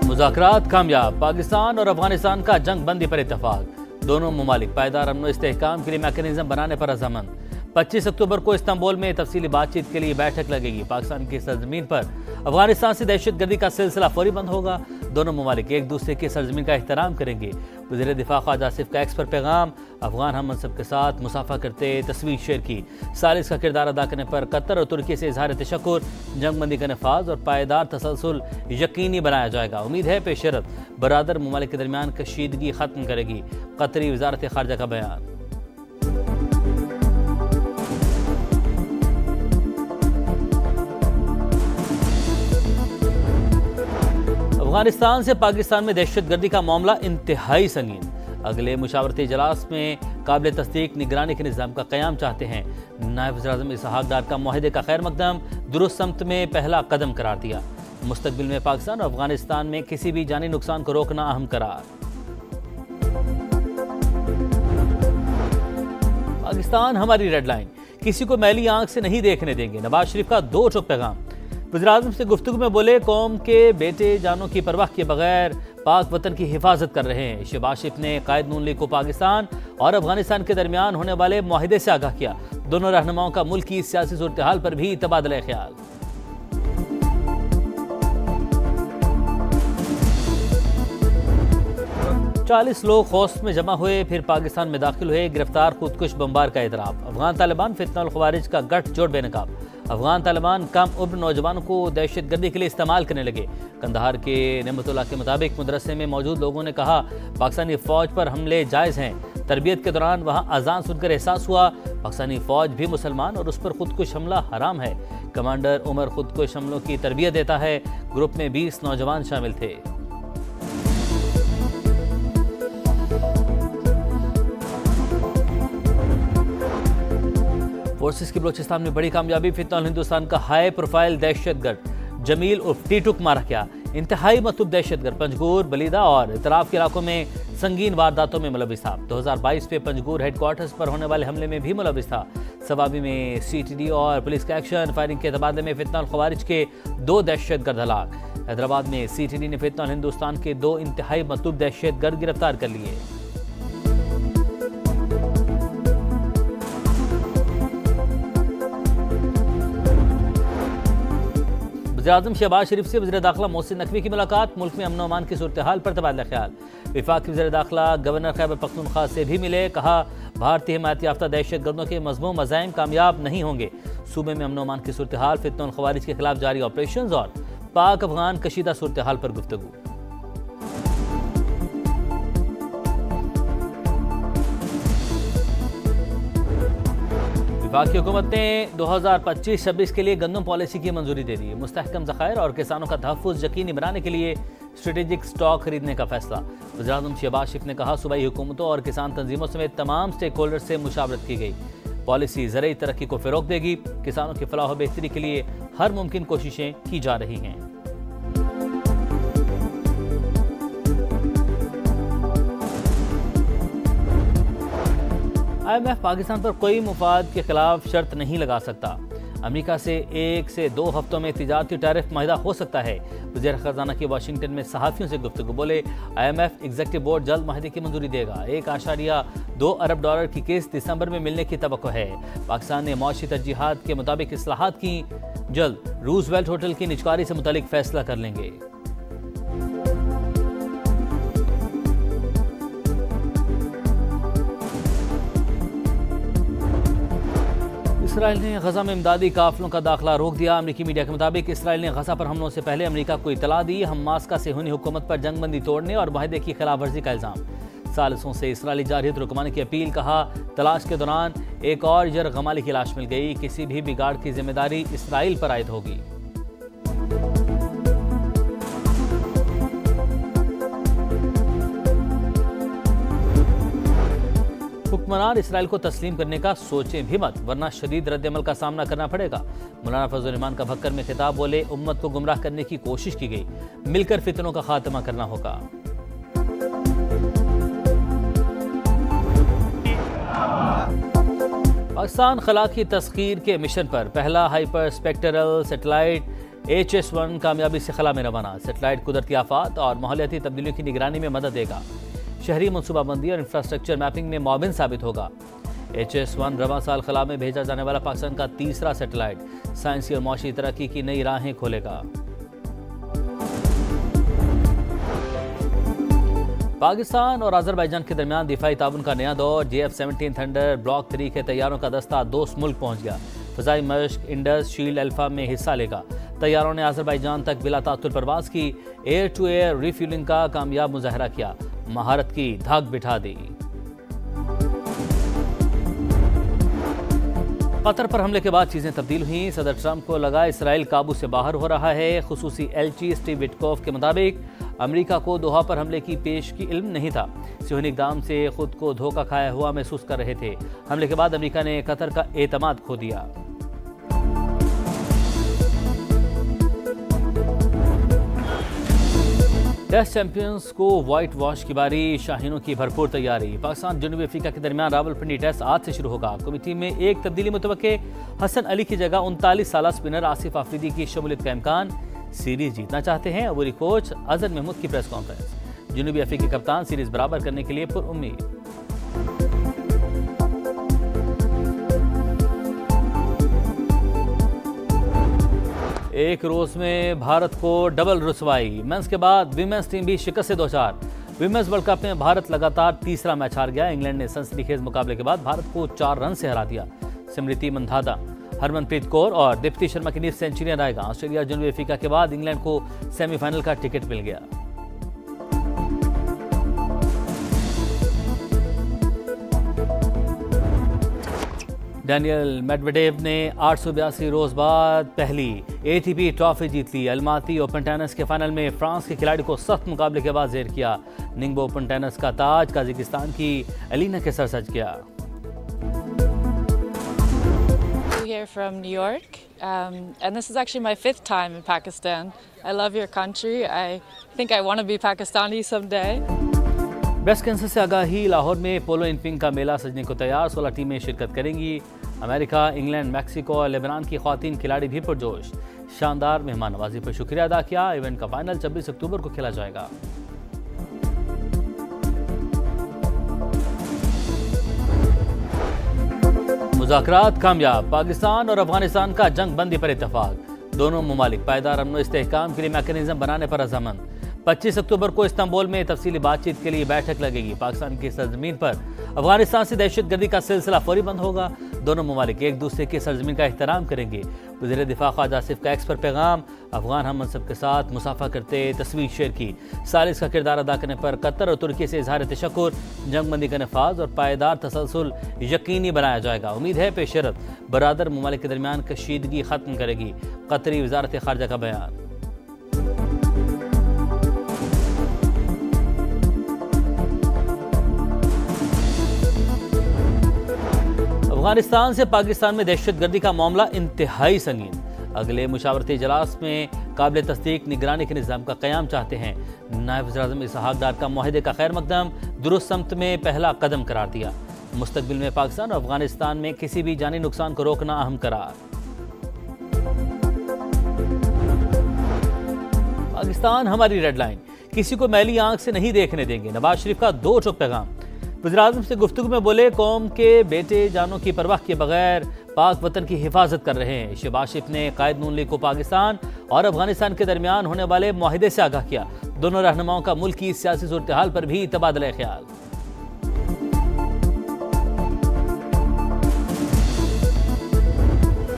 मुज़ाकरात कामयाब, पाकिस्तान और अफगानिस्तान का जंग बंदी पर इत्तफाक। दोनों ममालिक पायदार अमन इस्तेहकाम के लिए मैकेनिज्म बनाने पर रजामंद। 25 अक्टूबर को इस्तांबुल में तफसीली बातचीत के लिए बैठक लगेगी। पाकिस्तान की सरजमीन पर अफगानिस्तान से दहशतगर्दी का सिलसिला फौरी बंद होगा। दोनों ममालिक एक दूसरे की सरजमीन का एहतराम करेंगे। वज़ीर दिफा ख्वाजा आसिफ का एक्स पर पैगाम, अफगान हम मनसब के साथ मुसाफा करते तस्वीर शेयर की। सालिस का किरदार अदा करने पर कतर और तुर्की से इजहार तशक्कुर। जंगबंदी का नफाज और पायदार तसलसल यकीनी बनाया जाएगा। उम्मीद है पेशरत बरादर ममालिक के दरमियान कशीदगी खत्म करेगी। कतरी वजारत खारजा का बयान। अफगानिस्तान से पाकिस्तान में दहशतगर्दी का मामला इंतहाई संगीन। अगले मुशावरती इजलास में काबिल तस्दीक निगरानी के निज़ाम का क़याम चाहते हैं। नायब वज़ीर-ए-आज़म इसहाक डार का मुआहदे का खैर मकदम दुरुस्त समत में पहला कदम करार दिया। मुस्तकबिल में पाकिस्तान और अफगानिस्तान में किसी भी जानी नुकसान को रोकना अहम करार। पाकिस्तान हमारी रेड लाइन, किसी को मैली आंख से नहीं देखने देंगे। नवाज शरीफ का दो टोक पैगाम। वज़ीर-ए-आज़म से गुफ्तगू में बोले, कौम के बेटे जानों की परवाह किए बगैर पाक वतन की हिफाजत कर रहे हैं। शहबाज शरीफ ने कायद नून लीग को पाकिस्तान और अफगानिस्तान के दरमियान होने वाले मुआहदे से आगाह किया। दोनों रहनुमाओं का मुल्क की सियासी सूरत हाल पर भी तबादला ख्याल। चालीस लोग खौस में जमा हुए, फिर पाकिस्तान में दाखिल हुए। गिरफ्तार खुदकुश बमबार का एतराफ़। अफगान तालिबान फितनल ख़वारिज का गठजोड़ बेनकाब। अफगान तालिबान कम उम्र नौजवानों को दहशतगर्दी के लिए इस्तेमाल करने लगे। कंदहार के नेमतुल्लाह के मुताबिक मदरसे में मौजूद लोगों ने कहा पाकिस्तानी फ़ौज पर हमले जायज़ हैं। तरबियत के दौरान वहाँ अजान सुनकर एहसास हुआ पाकिस्तानी फ़ौज भी मुसलमान और उस पर खुदकुश हमला हराम है। कमांडर उमर खुदकुश हमलों की तरबियत देता है। ग्रुप में 20 नौजवान शामिल थे। फोर्सेस की बलोचिस्तान में बड़ी कामयाबी। फितनल हिंदुस्तान का हाई प्रोफाइल दहशतगर्द जमील उर्फ टीटुक मारा गया। इंतहाई मतलूब दहशतगर्द पंजगूर, बलीदा और इतराफ के इलाकों में संगीन वारदातों में मुलविस था। 2022 में पंजगूर हेडक्वार्टर्स पर होने वाले हमले में भी मुलविस था। सवाबी में CTD और पुलिस का एक्शन। फायरिंग के तबादले में फितनल ख़वारिज के 2 दहशतगर्द हलाक। हैदराबाद में CTD ने फितनल हिंदुस्तान के 2 इंतहाई मतलूब दहशतगर्द गिरफ्तार कर लिए। वज़ीर-ए-आज़म शहबाज शरीफ से वज़ीर दाखिला मोहसिन नकवी की मुलाकात। मुल्क में अमन और अमान की सूरत हाल पर तबादला ख्याल। वफाकी वज़ीर दाखिला गवर्नर खैबर पख्तूनख्वा से भी मिले। कहा भारतीय हिमायत याफ्ता दहशतगर्दों के मज़मूम मज़ाइम कामयाब नहीं होंगे। सूबे में अमन और अमान की सूरत हाल, फितनल ख़वारिज के खिलाफ जारी ऑपरेशन और पाक अफगान कशीदा सूरत हाल पर गुफ्तगू। वफाकी हुकूमत ने 2025-26 के लिए गंदम पॉलिसी की मंजूरी दे दी। मुस्तहकम ज़खायर और किसानों का तहफ़्फ़ुज़ यकीनी बनाने के लिए स्ट्रेटेजिक स्टॉक खरीदने का फैसला। वज़ीर-ए-आज़म शहबाज शरीफ ने कहा सूबाई हुकूमतों और किसान तंजीमों समेत तमाम स्टेक होल्डर से मुशावरत की गई। पॉलिसी ज़रूरी तरक्की को फ़रोग़ देगी। किसानों की फलाह व बेहतरी के लिए हर मुमकिन कोशिशें की जा रही हैं। IMF पाकिस्तान पर कोई मुफाद के खिलाफ शर्त नहीं लगा सकता। अमेरिका से 1 से 2 हफ्तों में तिजारती टैरिफ माहिदा हो सकता है। वज़ीर ख़ज़ाना की वाशिंगटन में सहाफ़ियों से गुफ्तगू। बोले IMF एग्जीक्यूटिव बोर्ड जल्द माहिदे की मंजूरी देगा। $1.2 अरब की किस्त दिसंबर में मिलने की तवक्को है। पाकिस्तान ने मौशी तरजीहात के मुताबिक इस्लाहात की। जल्द रूजवेल्ट होटल की निजकारी से मुतालिक फैसला कर लेंगे। इसराइल ने गजा में इमदादी काफिलों का दाखिला रोक दिया। अमेरिकी मीडिया के मुताबिक इसराइल ने गजा पर हमलों से पहले अमेरिका को इतला दी। हमास का सेहूनी हुकूमत पर जंगबंदी तोड़ने और माहिदे की खिलाफ वर्जी का इल्ज़ाम। सालिसों से इसराइली जारहियत रुकवाने की अपील। कहा तलाश के दौरान एक और यरगमाली की लाश मिल गई। किसी भी बिगाड़ की जिम्मेदारी इसराइल पर आयद होगी। हुक्मरान इसराइल को तस्लीम करने का सोचें भी मत, वरना शदीद रद्द-ए-अमल का सामना करना पड़ेगा। मौलाना फजल रहमान का भक्कर में खिताब। बोले उम्मत को गुमराह करने की कोशिश की गई, मिलकर फितनों का खात्मा करना होगा। पाकिस्तान खला की तस्खीर के मिशन पर पहला हाइपर स्पेक्ट्रल सेटेलाइट HS-1 कामयाबी से खला में रवाना। सेटेलाइट कुदरती आफात और माहौलियाती तब्दीलियों की निगरानी में मदद देगा। शहरी मनसूबाबंदी और इंफ्रास्ट्रक्चर मैपिंग में मुआविन साबित होगा। HS-1 रवां साल खला में भेजा जाने वाला पाकिस्तान का तीसरा सेटेलाइट साइंसी और माशी तरक्की की नई राहें खोलेगा। पाकिस्तान और अजरबैजान के दरमियान दिफाई ताउन का नया दौर। JF-17 थंडर ब्लॉक 3 के तैयारों का दस्ता दोस्त मुल्क पहुंच गया। फ़ज़ाई मश्क इंडस शील्ड अल्फा में हिस्सा लेगा। तैयारों ने अजरबैजान तक बिला तातुल परवाज की। एयर टू एयर रिफ्यूलिंग का कामयाब मुजाहरा किया। महारत की धाक बिठा दी। कतर पर हमले के बाद चीजें तब्दील हुई। सदर ट्रंप को लगा इसराइल काबू से बाहर हो रहा है। खुसूसी एलची स्टीव विटकॉफ के मुताबिक अमेरिका को दोहा पर हमले की पेश की इल्म नहीं था। सियोनी इक़दाम से खुद को धोखा खाया हुआ महसूस कर रहे थे। हमले के बाद अमेरिका ने कतर का एतमाद खो दिया। टेस्ट चैंपियंस को व्हाइट वॉश की बारी। शाहीनों की भरपूर तैयारी। पाकिस्तान जनूबी अफ्रीका के दरमियान रावलपिंडी टेस्ट आज से शुरू होगा। कमेटी में एक तब्दीली मुतवक्के। हसन अली की जगह 39 साल स्पिनर आसिफ आफरीदी की शमूलियत का इम्कान। सीरीज जीतना चाहते हैं अबूरी कोच अजहर महमूद की प्रेस कॉन्फ्रेंस। जनूबी अफ्रीकी कप्तान सीरीज बराबर करने के लिए पुरुम्मीद। एक रोज में भारत को डबल रुसवाई। मेंस के बाद विमेंस टीम भी शिकस्त से 2-4। विमेंस वर्ल्ड कप में भारत लगातार तीसरा मैच हार गया। इंग्लैंड ने सनसनीखेज मुकाबले के बाद भारत को 4 रन से हरा दिया। स्मृति मंधाना, हरमनप्रीत कौर और दीप्ति शर्मा की 9 सेंचुरियां रहेगा। ऑस्ट्रेलिया जनूबी अफ्रीका के बाद इंग्लैंड को सेमीफाइनल का टिकट मिल गया। डैनियल मेडवेडेव ने 882 रोज बाद पहली ATP ट्रॉफी जीत ली। अलमाती ओपन टेनिस के फाइनल में फ्रांस के खिलाड़ी को सख्त मुकाबले के बाद ज़ेर किया। निंगबो ओपन टेनिस का ताज कजाकिस्तान की एलिना के सर सज गया। Here from New York, and this is actually my 5th time in Pakistan. I love your country. I think I want to be Pakistani someday. Breast cancer से आगाही। लाहौर में पोलो इन pink का मेला सजने को तैयार। 16 टीमें शिरकत करेंगी। अमेरिका, इंग्लैंड, मैक्सिको और लेबनान की ख्वातीन खिलाड़ी भी पुरजोश। शानदार मेहमान नवाजी पर शुक्रिया अदा किया। इवेंट का फाइनल 26 अक्टूबर को खेला जाएगा। मुज़ाकरात कामयाब। पाकिस्तान और अफगानिस्तान का जंग बंदी पर इत्तफाक। दोनों ममालिक पायदार अमन इस्तेहकाम के लिए मैकेनिज्म बनाने पर रजामंद। 25 अक्टूबर को इस्तांबुल में तफसीली बातचीत के लिए बैठक लगेगी। पाकिस्तान की सरजमीन पर अफगानिस्तान से दहशतगर्दी का सिलसिला फौरी बंद होगा। दोनों ममालिक एक दूसरे की सरजमीन का एहतराम करेंगे। वज़ीर दिफा ख्वाजा आसिफ का एक्स पर पैगाम। अफगान हम मनसब के साथ मुसाफा करते तस्वीर शेयर की। सालिस का किरदार अदा करने पर कतर और तुर्की से इजहार तशक्कुर। जंगबंदी का नफाज और पायदार तसलसल यकीनी बनाया जाएगा। उम्मीद है पेशरत बरादर ममालिक के दरमियान कशीदगी खत्म करेगी। कतरी वजारत खारजा का बयान। अफगानिस्तान से पाकिस्तान में दहशतगर्दी का मामला इंतहाई संगीन। अगले मुशावरती इजलास में काबिल तस्दीक निगरानी के निज़ाम का क़याम चाहते हैं। नायब वज़ीर-ए-आज़म इसहाक डार का मुआहदे का खैर मकदम दुरुस्त समत में पहला कदम करार दिया। मुस्तकबिल में पाकिस्तान और अफगानिस्तान में किसी भी जानी नुकसान को रोकना अहम करार। पाकिस्तान हमारी रेड लाइन, किसी को मैली आंख से नहीं देखने देंगे। नवाज शरीफ का 2 टोक पैगाम। वज़ीर-ए-आज़म से गुफ्तगू में बोले, कौम के बेटे जानों की परवाह किए बगैर पाक वतन की हिफाजत कर रहे हैं। शहबाज शरीफ ने कायद नून लीग को पाकिस्तान और अफगानिस्तान के दरमियान होने वाले मुआहदे से आगाह किया। दोनों रहनुमाओं का मुल्क की सियासी सूरत हाल पर भी तबादला ख्याल।